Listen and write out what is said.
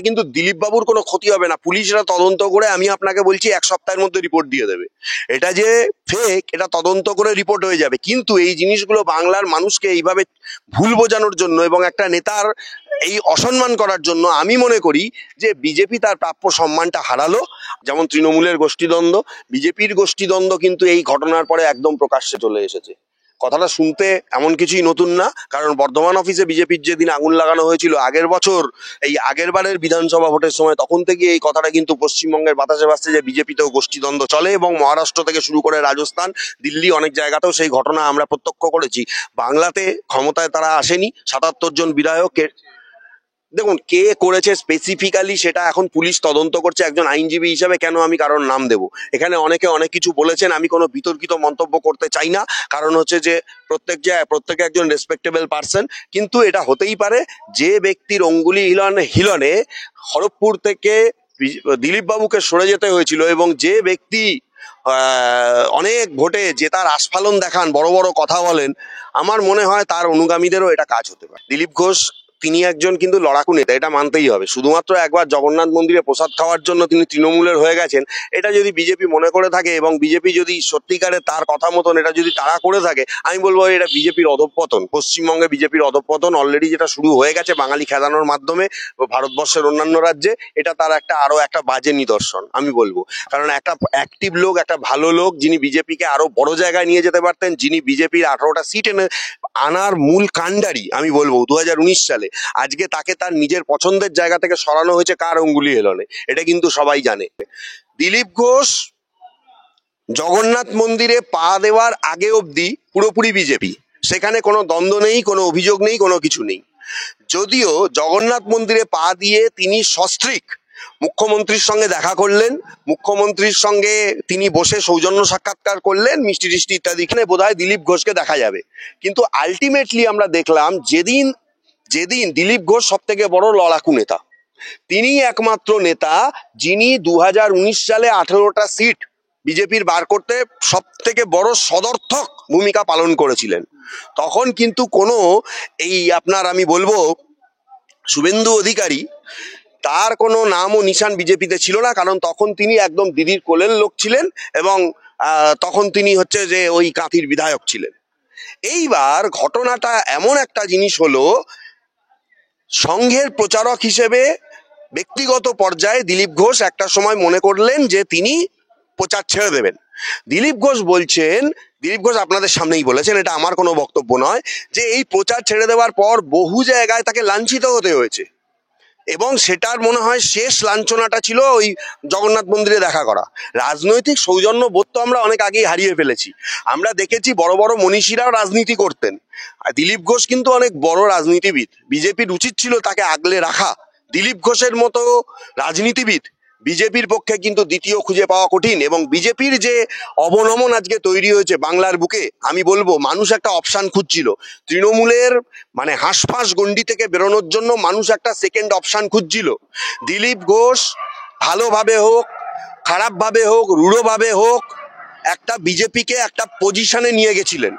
কিন্তু দিলীপ বাবুর কোনো ক্ষতি হবে না। পুলিশরা তদন্ত করে, আমি আপনাকে বলছি, 1 সপ্তাহের মধ্যে রিপোর্ট দিয়ে দেবে। এটা যে ফেক, এটা তদন্ত করে রিপোর্ট হয়ে যাবে। কিন্তু এই জিনিসগুলো বাংলার মানুষকে এইভাবে ভুল বোঝানোর জন্য এবং একটা নেতার এই অসম্মান করার জন্য আমি মনে করি যে বিজেপি তার প্রাপ্য সম্মানটা হারালো। যেমন তৃণমূলের গোষ্ঠীদ্বন্দ্ব, বিজেপির গোষ্ঠীদ্বন্দ্ব কিন্তু এই ঘটনার পরে একদম প্রকাশ্যে চলে এসেছে। কথাটা শুনতে এমন কিছুই নতুন না, কারণ বর্ধমান অফিসে বিজেপির যেদিন আগুন লাগানো হয়েছিল আগের বছর, এই আগের বারের বিধানসভা ভোটের সময়, তখন থেকে এই কথাটা কিন্তু পশ্চিমবঙ্গের বাতাসে ভাসছে যে বিজেপিতেও গোষ্ঠীদ্বন্দ্ব চলে, এবং মহারাষ্ট্র থেকে শুরু করে রাজস্থান, দিল্লি, অনেক জায়গাতেও সেই ঘটনা আমরা প্রত্যক্ষ করেছি। বাংলাতে ক্ষমতায় তারা আসেনি, 77 জন বিধায়ক। দেখুন, কে করেছে স্পেসিফিক্যালি সেটা এখন পুলিশ তদন্ত করছে। একজন আইনজীবী হিসাবে কেন আমি কারোর নাম দেব? এখানে অনেকে অনেক কিছু বলেছেন, আমি কোনো বিতর্কিত মন্তব্য করতে চাই না, কারণ হচ্ছে যে প্রত্যেকে একজন রেসপেক্টেবল পার্সন। কিন্তু এটা হতেই পারে যে ব্যক্তির অঙ্গুলি হিলনে খড়গপুর থেকে দিলীপ বাবুকে সরে যেতে হয়েছিল, এবং যে ব্যক্তি অনেক ভোটে জেতার আস্ফালন দেখান, বড় বড় কথা বলেন, আমার মনে হয় তার অনুগামীদেরও এটা কাজ হতে পারে। দিলীপ ঘোষ তিনি একজন কিন্তু লড়াকু নেতা, এটা মানতেই হবে। শুধুমাত্র একবার জগন্নাথ মন্দিরে প্রসাদ খাওয়ার জন্য তিনি তৃণমূলের হয়ে গেছেন, এটা যদি বিজেপি মনে করে থাকে, এবং বিজেপি যদি সত্যিকারে তার কথা মতন এটা যদি তারা করে থাকে, আমি বলবো এটা বিজেপির অধঃপতন। পশ্চিমবঙ্গে বিজেপির অধঃপতন অলরেডি যেটা শুরু হয়ে গেছে বাঙালি খেদানোর মাধ্যমে ভারতবর্ষের অন্যান্য রাজ্যে, এটা তার আরো একটা বাজে নিদর্শন আমি বলবো। কারণ একটা অ্যাক্টিভ লোক, একটা ভালো লোক, যিনি বিজেপিকে আরো বড় জায়গায় নিয়ে যেতে পারতেন, যিনি বিজেপির 18টা সিট এনে আনার মূল কাণ্ডারি আমি বলবো 2019 সালে, আজকে তাকে তার নিজের পছন্দের জায়গা থেকে সরানো হয়েছে কার অঙ্গুলি হেলনে, এটা কিন্তু সবাই জানে। দিলীপ ঘোষ জগন্নাথ মন্দিরে পা দেওয়ার আগে অবধি পুরোপুরি বিজেপি, সেখানে কোনো দ্বন্দ্ব নেই, কোনো অভিযোগ নেই, কোনো কিছু নেই। যদিও জগন্নাথ মন্দিরে পা দিয়ে তিনি সস্ত্রীক মুখ্যমন্ত্রীর সঙ্গে দেখা করলেন, মুখ্যমন্ত্রীর সঙ্গে তিনি বসে সৌজন্য সাক্ষাৎকার করলেন, মিষ্টি টিষ্টি ইত্যাদি, এখানে বোধহয় দিলীপ ঘোষকে দেখা যাবে। কিন্তু আলটিমেটলি আমরা দেখলাম যেদিন দিলীপ ঘোষ সব থেকে বড় লড়াকু নেতা, তিনি একমাত্র নেতা যিনি 2019 সালে 18টা সিট বিজেপির বার করতে সব থেকে বড় সদর্থক ভূমিকা পালন করেছিলেন। তখন কিন্তু কোনো আমি বলবো শুভেন্দু অধিকারী, তার কোনো নাম ও নিশান বিজেপিতে ছিল না, কারণ তখন তিনি একদম দিদির কোলের লোক ছিলেন, এবং তখন তিনি হচ্ছে যে ওই কাঁথির বিধায়ক ছিলেন। এইবার ঘটনাটা এমন একটা জিনিস হলো, সংঘের প্রচারক হিসেবে ব্যক্তিগত পর্যায়ে দিলীপ ঘোষ একটা সময় মনে করলেন যে তিনি প্রচার ছেড়ে দেবেন। দিলীপ ঘোষ আপনাদের সামনেই বলেছেন, এটা আমার কোনো বক্তব্য নয়, যে এই প্রচার ছেড়ে দেওয়ার পর বহু জায়গায় তাকে লাঞ্ছিত হতে হয়েছে, এবং সেটার মনে হয় শেষ লাঞ্ছনাটা ছিল ওই জগন্নাথ মন্দিরে দেখা করা। রাজনৈতিক সৌজন্য বোধ তো আমরা অনেক আগেই হারিয়ে ফেলেছি। আমরা দেখেছি বড় বড় মনীষীরাও রাজনীতি করতেন, আর দিলীপ ঘোষ কিন্তু অনেক বড় রাজনীতিবিদ। বিজেপির উচিত ছিল তাকে আগলে রাখা। দিলীপ ঘোষের মতো রাজনীতিবিদ বিজেপির পক্ষে কিন্তু দ্বিতীয় খুঁজে পাওয়া কঠিন, এবং বিজেপির যে অবনমন আজকে তৈরি হয়েছে বাংলার বুকে, আমি বলবো মানুষ একটা অপশান খুঁজছিল। তৃণমূলের হাঁসফাঁস গণ্ডি থেকে বেরোনোর জন্য মানুষ একটা সেকেন্ড অপশান খুঁজছিল। দিলীপ ঘোষ ভালোভাবে হোক, খারাপভাবে হোক, রূঢ়ভাবে হোক, একটা বিজেপিকে একটা পজিশনে নিয়ে গেছিলেন।